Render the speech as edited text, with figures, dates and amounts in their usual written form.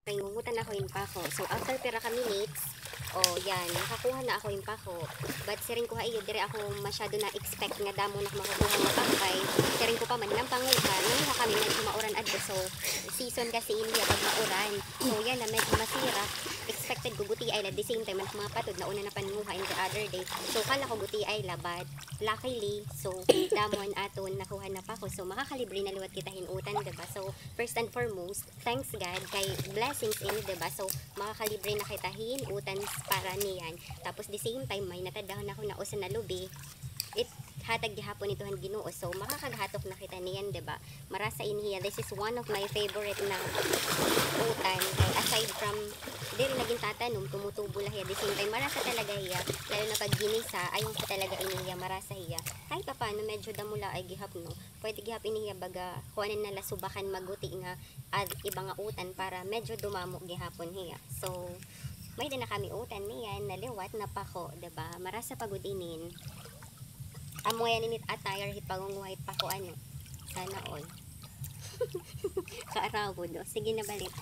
Nangungutan ako yung pako. So, after pira ka minutes, yan, nakakuha na ako yung pako. But siring ko ha iyo, dire ako masyado na expect nga damo na makukuha nga pakay. Siring ko pa man ng panguha. Nanguha kami medyo mauran adto. So, season kasi India pag mauran. So, yan na medyo masira. Expected ko guti ay la. The same time, mga patod na una na panguha in the other day. So, kala ko guti ay la. But, luckily, so, damon aton nakuha na pa ko. So, makakalibre na liwat kita hinutan, diba? So, first and foremost, thanks God kay blessings ini, diba? So, makakalibre na kita hinutan para niyan. Tapos, the same time, may natadahon ako na usa na lubi. It hatag gihapon ito han Ginoo. So, makakaghatok na kita niyan, diba? Marasa iniya. This is one of my favorite na utan. Kay aside from diri naging tatanom, tumutubo lang hiya. The same time, marasa talaga hiya. Lalo na pag ginisa, ayun ko talaga iniya, marasa hiya. Kahit pa paano, medyo damula ay gihap, no? Pwede gihap iniya baga, kuhanin nala subakan maguti nga at ibang utan para medyo dumamo gihapon hiya. So, may din na kami utan niyan, naliwat na pako, diba? Marasa pagudinin. Amoyan init attire, hit pagunguhit pako, ano? Sana all. Kaaraw, do. Sige na balik.